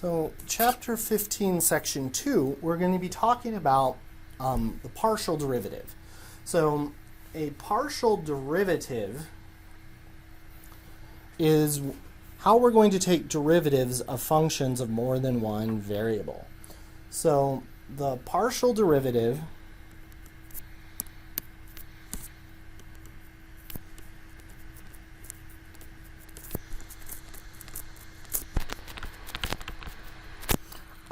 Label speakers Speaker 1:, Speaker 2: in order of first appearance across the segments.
Speaker 1: So chapter 15, section 2, we're going to be talking about the partial derivative. So a partial derivative is how we're going to take derivatives of functions of more than one variable. So the partial derivative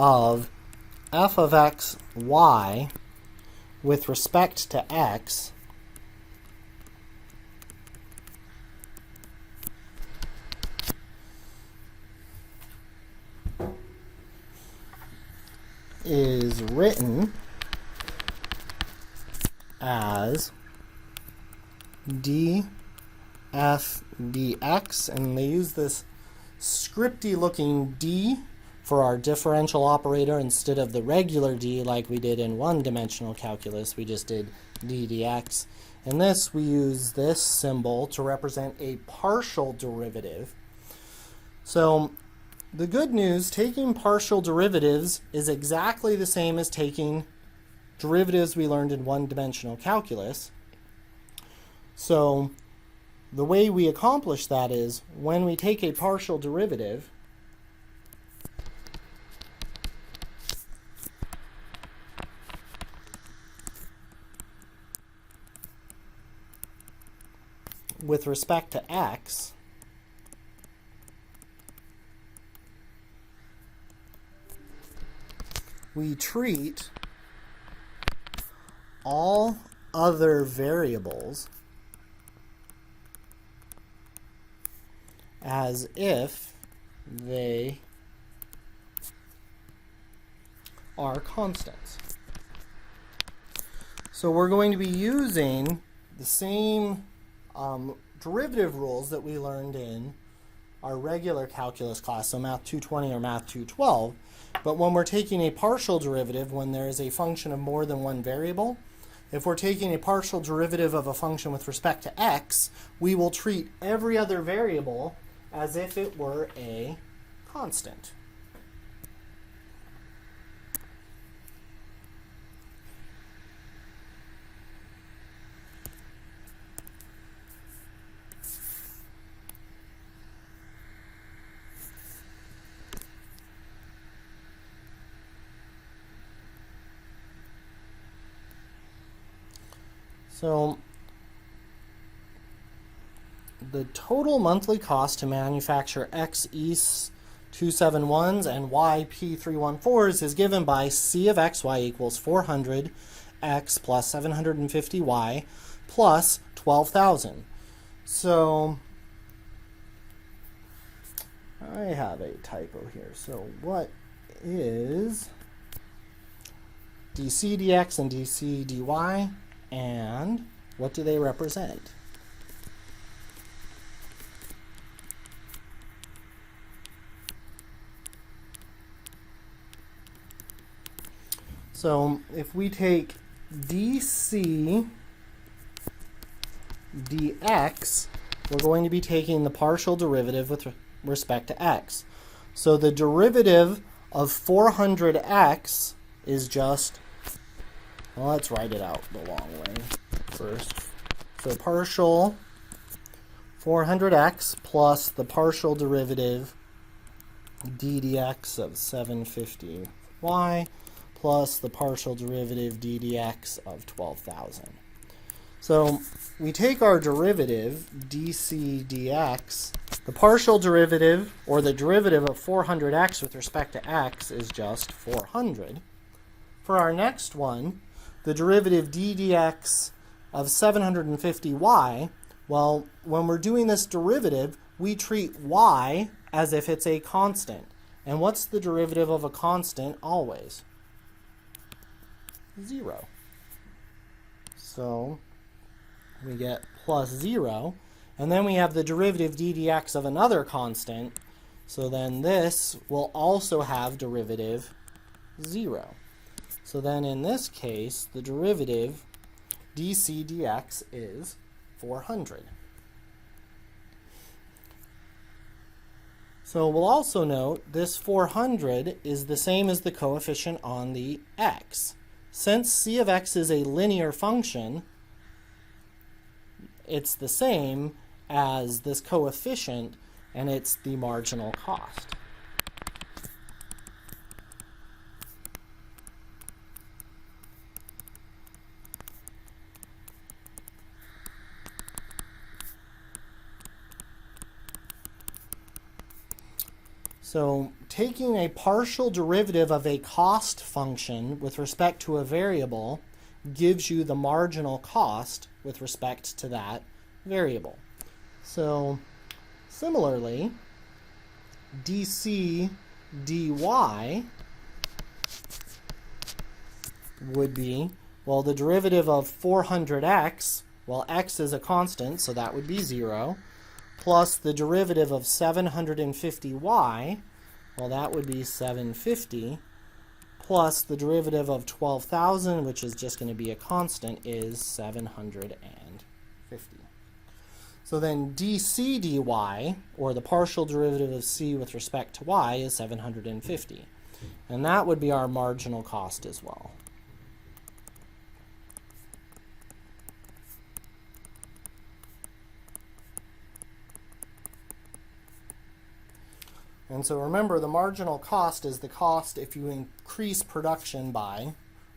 Speaker 1: of f of x, y with respect to x is written as df dx, and they use this scripty looking d for our differential operator instead of the regular d like we did in one-dimensional calculus. We just did d dx. In this, we use this symbol to represent a partial derivative. So the good news, taking partial derivatives is exactly the same as taking derivatives we learned in one-dimensional calculus. So the way we accomplish that is when we take a partial derivative, with respect to x, we treat all other variables as if they are constants. So we're going to be using the same derivative rules that we learned in our regular calculus class, so Math220 or Math212, but when we're taking a partial derivative, when there is a function of more than one variable, if we're taking a partial derivative of a function with respect to x, we will treat every other variable as if it were a constant. So the total monthly cost to manufacture XE271s and YP314s is given by C of XY equals 400X plus 750Y plus 12,000. So I have a typo here. So what is dC dx and dC dy? And what do they represent? So if we take dC dx, we're going to be taking the partial derivative with respect to x. So the derivative of 400x is just, well, let's write it out the long way first. So partial 400x plus the partial derivative d dx of 750y plus the partial derivative d dx of 12,000. So we take our derivative dc dx. The partial derivative, or the derivative of 400x with respect to x, is just 400. For our next one, the derivative d dx of 750y, well, when we're doing this derivative, we treat y as if it's a constant. And what's the derivative of a constant always? 0. So we get plus 0, and then we have the derivative d dx of another constant, so then this will also have derivative 0. So then in this case, the derivative dc dx is 400. So we'll also note this 400 is the same as the coefficient on the x. Since c of x is a linear function, it's the same as this coefficient, and it's the marginal cost. So taking a partial derivative of a cost function with respect to a variable gives you the marginal cost with respect to that variable. So similarly, dc dy would be, well, the derivative of 400x, well, x is a constant, so that would be 0, plus the derivative of 750y, well, that would be 750, plus the derivative of 12,000, which is just going to be a constant, is 750. So then dc dy, or the partial derivative of c with respect to y, is 750. And that would be our marginal cost as well. And so remember, the marginal cost is the cost if you increase production by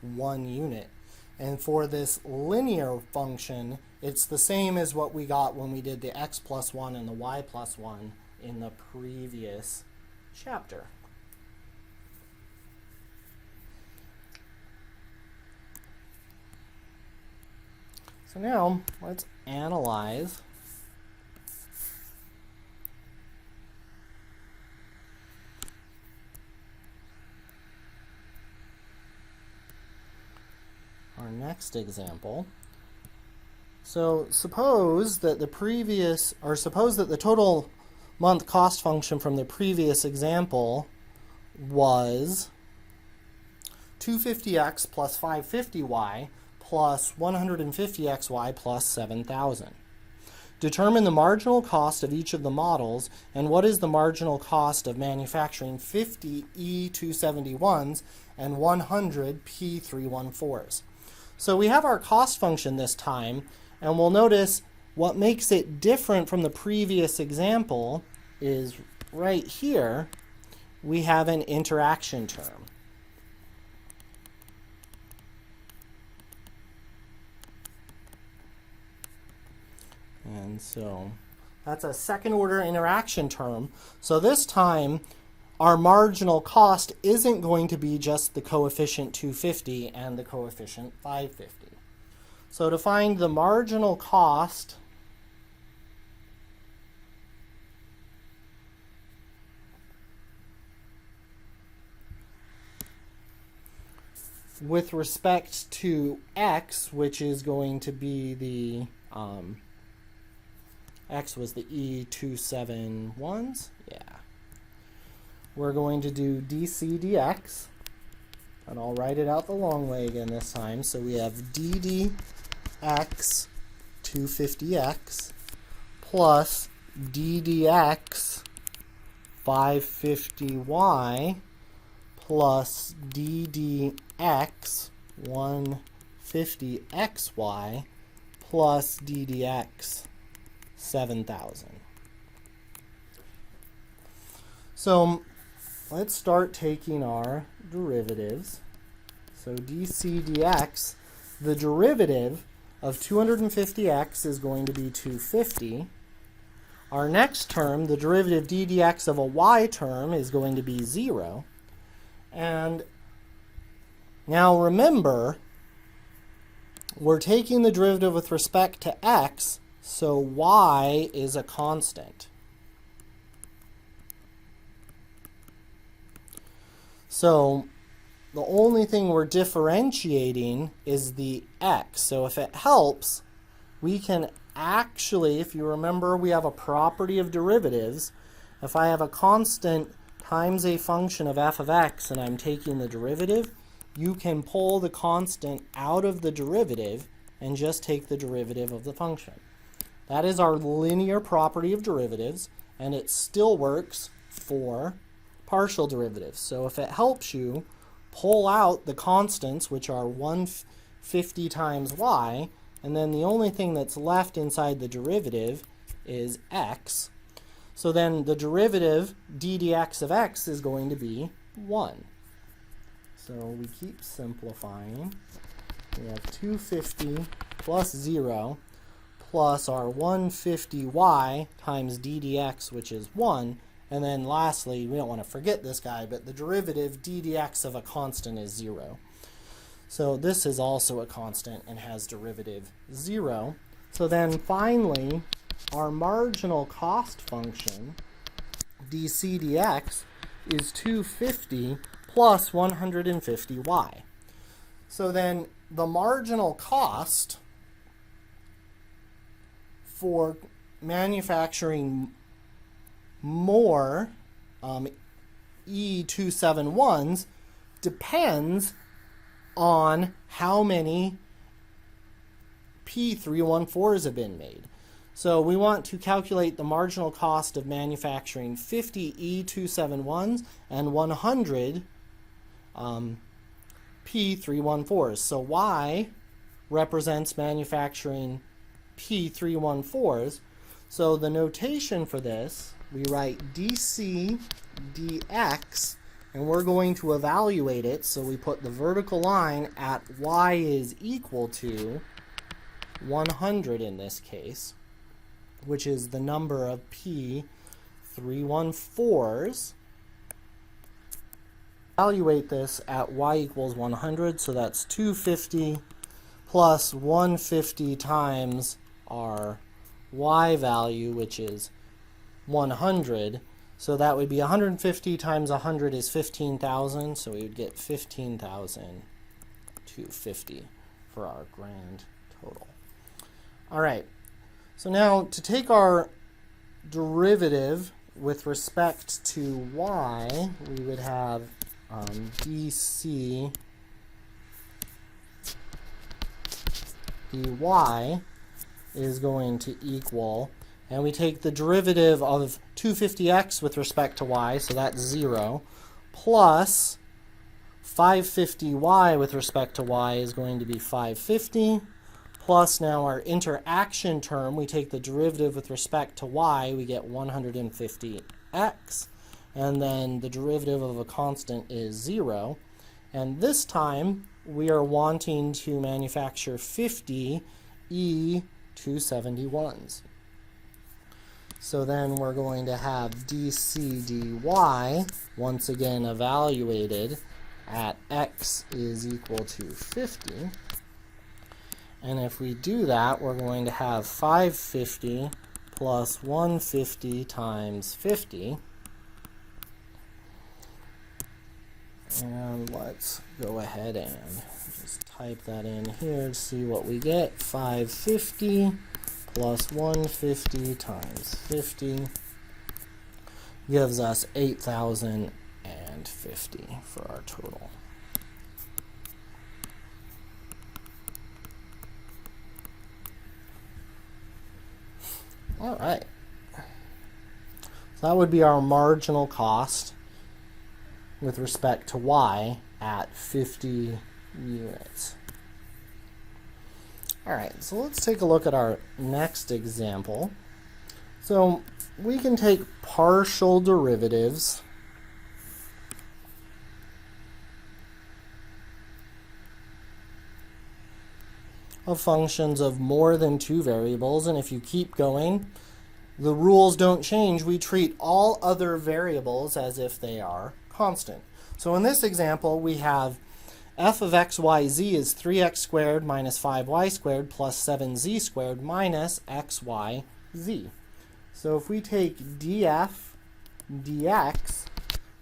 Speaker 1: 1 unit. And for this linear function, it's the same as what we got when we did the x plus 1 and the y plus 1 in the previous chapter. So now, let's analyze our next example. So suppose that the total month cost function from the previous example was 250x plus 550y plus 150xy plus 7,000. Determine the marginal cost of each of the models, and what is the marginal cost of manufacturing 50 E271s and 100 P314s. So we have our cost function this time, and we'll notice what makes it different from the previous example is right here we have an interaction term. And so that's a second order interaction term. So this time our marginal cost isn't going to be just the coefficient 250 and the coefficient 550. So to find the marginal cost with respect to x, which is going to be the x was the E271s, yeah. We're going to do dc dx, and I'll write it out the long way again this time. So we have ddx 250x plus ddx 550y plus ddx 150xy plus ddx 7,000. So let's start taking our derivatives. So dc dx, the derivative of 250x is going to be 250. Our next term, the derivative ddx of a y term, is going to be 0. And now remember, we're taking the derivative with respect to x, so y is a constant. So the only thing we're differentiating is the x. So if it helps, we can actually, if you remember, we have a property of derivatives. If I have a constant times a function of f of x and I'm taking the derivative, you can pull the constant out of the derivative and just take the derivative of the function. That is our linear property of derivatives, and it still works for partial derivatives. So if it helps you, pull out the constants, which are 150 times y, and then the only thing that's left inside the derivative is x. So then the derivative d dx of x is going to be 1. So we keep simplifying. We have 250 plus 0 plus our 150y times d dx, which is 1. And then lastly, we don't want to forget this guy, but the derivative d dx of a constant is 0. So this is also a constant and has derivative 0. So then finally, our marginal cost function, dc dx, is 250 plus 150y. So then the marginal cost for manufacturing more E271s depends on how many P314s have been made. So we want to calculate the marginal cost of manufacturing 50 E271s and 100 P314s. So Y represents manufacturing P314s. So the notation for this, we write dc dx, and we're going to evaluate it. So we put the vertical line at y is equal to 100 in this case, which is the number of P314s. Evaluate this at y equals 100, so that's 250 plus 150 times our y value, which is 100. So that would be 150 times 100 is 15,000, so we would get 15,250 for our grand total. All right, so now to take our derivative with respect to y, we would have dc dy is going to equal, and we take the derivative of 250x with respect to y, so that's 0, plus 550y with respect to y is going to be 550, plus now our interaction term, we take the derivative with respect to y, we get 150x, and then the derivative of a constant is 0. And this time we are wanting to manufacture 50 E271s. So then we're going to have dc dy, once again evaluated at x is equal to 50. And if we do that, we're going to have 550 plus 150 times 50. And let's go ahead and just type that in here to see what we get. 550 plus 150 times 50 gives us 8,050 for our total. All right. So that would be our marginal cost with respect to y at 50 units. All right, so let's take a look at our next example. So we can take partial derivatives of functions of more than two variables, and if you keep going, the rules don't change. We treat all other variables as if they are constant. So in this example, we have f of x, y, z is 3x squared minus 5y squared plus 7z squared minus x, y, z. So if we take df dx,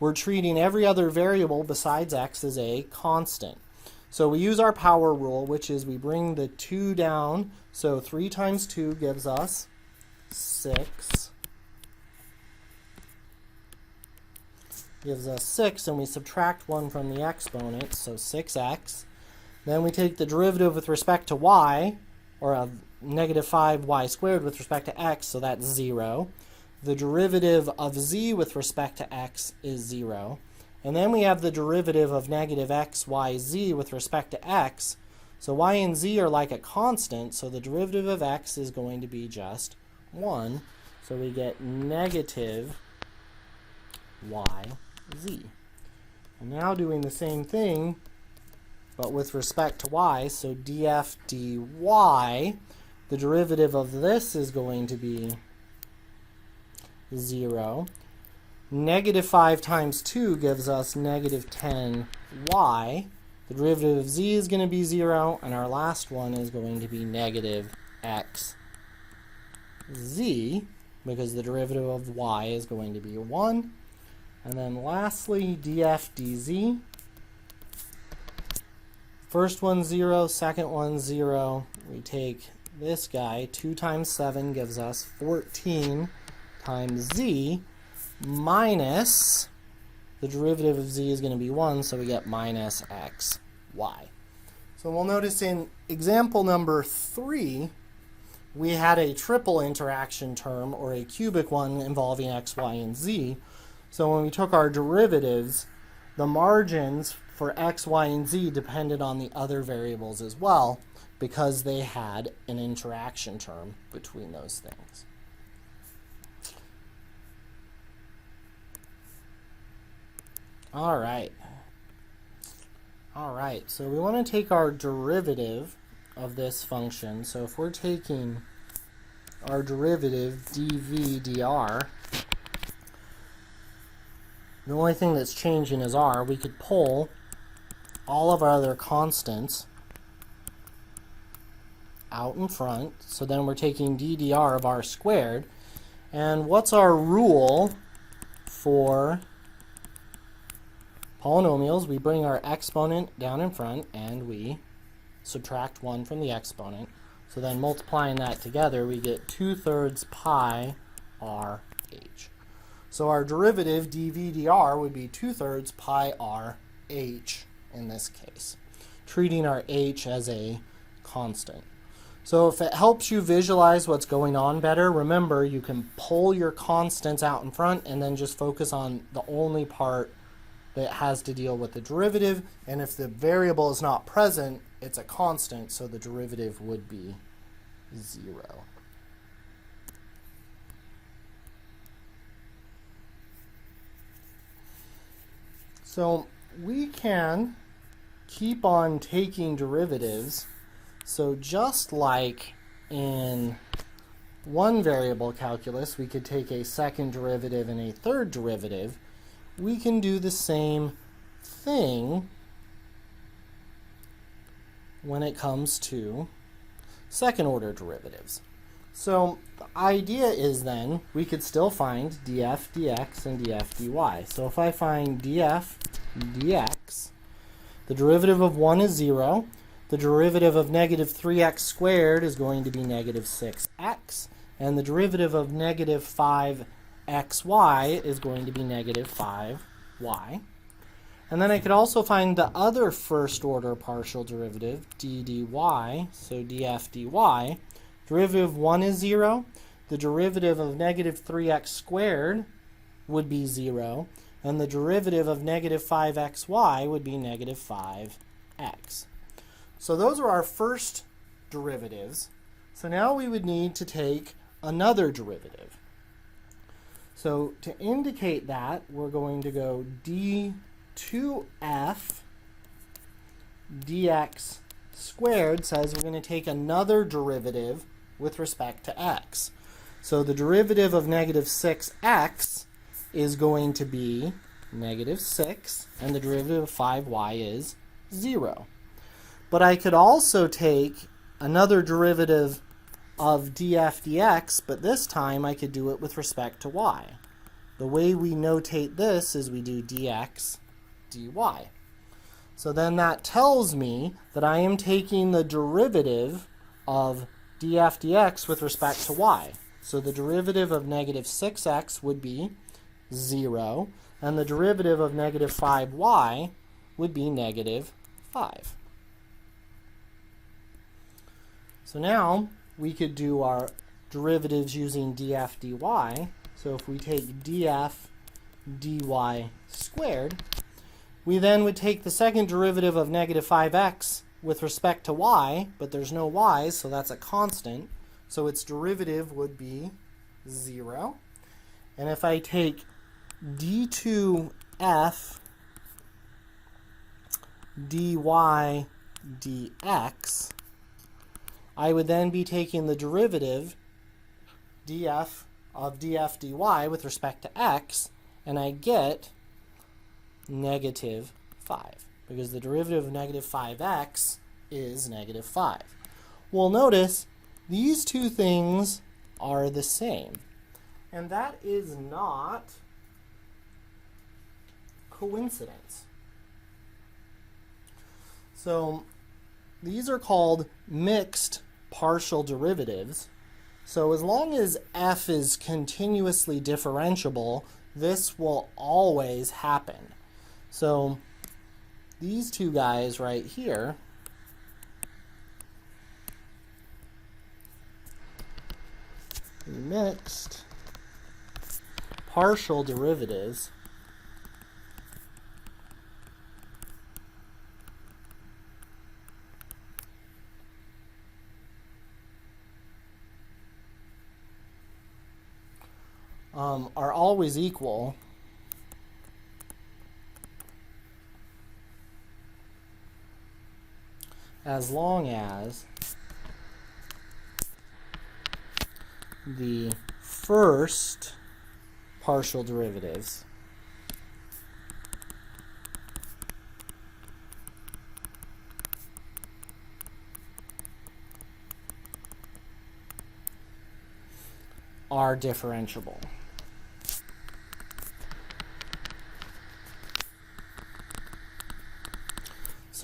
Speaker 1: we're treating every other variable besides x as a constant. So we use our power rule, which is we bring the 2 down. So 3 times 2 gives us 6. Gives us 6, and we subtract 1 from the exponent, so 6x. Then we take the derivative with respect to y, or of negative 5y squared with respect to x, so that's 0. the derivative of z with respect to x is 0. And then we have the derivative of negative x, y, z with respect to x. So y and z are like a constant, so the derivative of x is going to be just 1. So we get negative y, z. And now doing the same thing, but with respect to y, so df dy, the derivative of this is going to be 0. Negative 5 times 2 gives us negative 10y. The derivative of z is going to be 0, and our last one is going to be negative xz, because the derivative of y is going to be 1. And then lastly, df dz. First one 0, second one 0. We take this guy, 2 times 7 gives us 14 times z, minus the derivative of z is going to be 1, so we get minus xy. So we'll notice in example number 3, we had a triple interaction term, or a cubic one, involving x, y, and z. So when we took our derivatives, the margins for x, y, and z depended on the other variables as well, because they had an interaction term between those things. All right, so we want to take our derivative of this function. So if we're taking our derivative dv dr, the only thing that's changing is r. We could pull all of our other constants out in front, so then we're taking ddr of r squared. And what's our rule for polynomials? We bring our exponent down in front and we subtract 1 from the exponent. So then multiplying that together, we get 2/3 pi r h. So our derivative dv dr would be 2/3 pi r h in this case, treating our h as a constant. So if it helps you visualize what's going on better, remember you can pull your constants out in front and then just focus on the only part that has to deal with the derivative. And if the variable is not present, it's a constant, so the derivative would be 0. So we can keep on taking derivatives. So just like in one variable calculus, we could take a second derivative and a third derivative, we can do the same thing when it comes to second order derivatives. So the idea is then we could still find df dx and df dy. So if I find df dx, the derivative of 1 is 0. The derivative of negative 3x squared is going to be negative 6x. And the derivative of negative 5xy is going to be negative 5y. And then I could also find the other first order partial derivative, d dy, so df dy. Derivative of 1 is 0. The derivative of negative 3x squared would be 0. And the derivative of negative 5xy would be negative 5x. So those are our first derivatives. So now we would need to take another derivative. So to indicate that, we're going to go d2f dx squared says we're going to take another derivative with respect to x. So the derivative of negative 6x is going to be negative 6, and the derivative of 5y is 0. But I could also take another derivative of df dx, but this time I could do it with respect to y. The way we notate this is we do dx dy. So then that tells me that I am taking the derivative of df dx with respect to y. So the derivative of negative 6x would be 0, and the derivative of negative 5y would be negative 5. So now we could do our derivatives using df dy. So if we take df dy squared, we then would take the second derivative of negative 5x with respect to y, but there's no y, so that's a constant. So its derivative would be 0. And if I take d2f dy dx, I would then be taking the derivative df of df dy with respect to x, and I get negative 5, because the derivative of negative 5x is negative 5. Well, notice these two things are the same, and that is not coincidence. So these are called mixed partial derivatives. So as long as f is continuously differentiable, this will always happen. So these two guys right here mixed partial derivatives are always equal as long as the first partial derivatives are differentiable.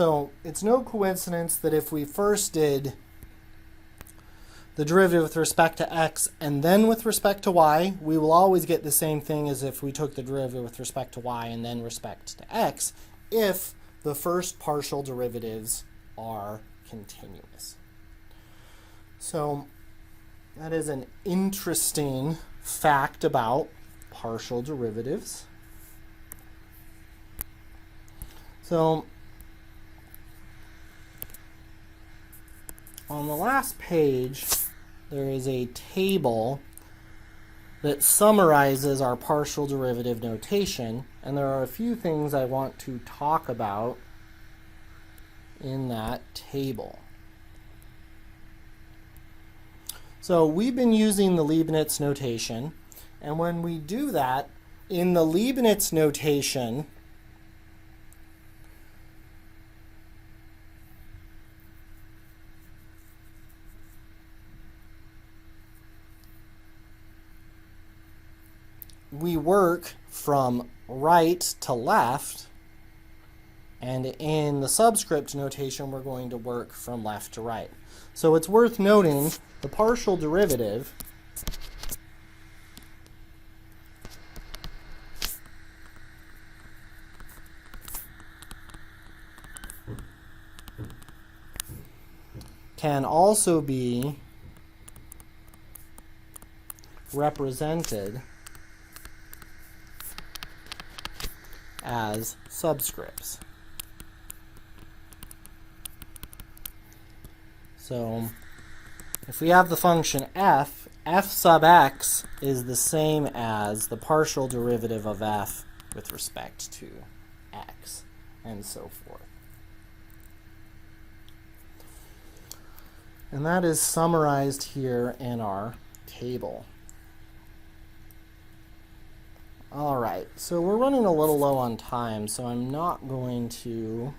Speaker 1: So it's no coincidence that if we first did the derivative with respect to x and then with respect to y, we will always get the same thing as if we took the derivative with respect to y and then respect to x, if the first partial derivatives are continuous. So that is an interesting fact about partial derivatives. So on the last page, there is a table that summarizes our partial derivative notation, and there are a few things I want to talk about in that table. So we've been using the Leibniz notation, and when we do that, in the Leibniz notation, we work from right to left, and in the subscript notation, we're going to work from left to right. So it's worth noting the partial derivative can also be represented as subscripts. So if we have the function f sub x is the same as the partial derivative of f with respect to x, and so forth. And that is summarized here in our table. All right, so we're running a little low on time, so I'm not going to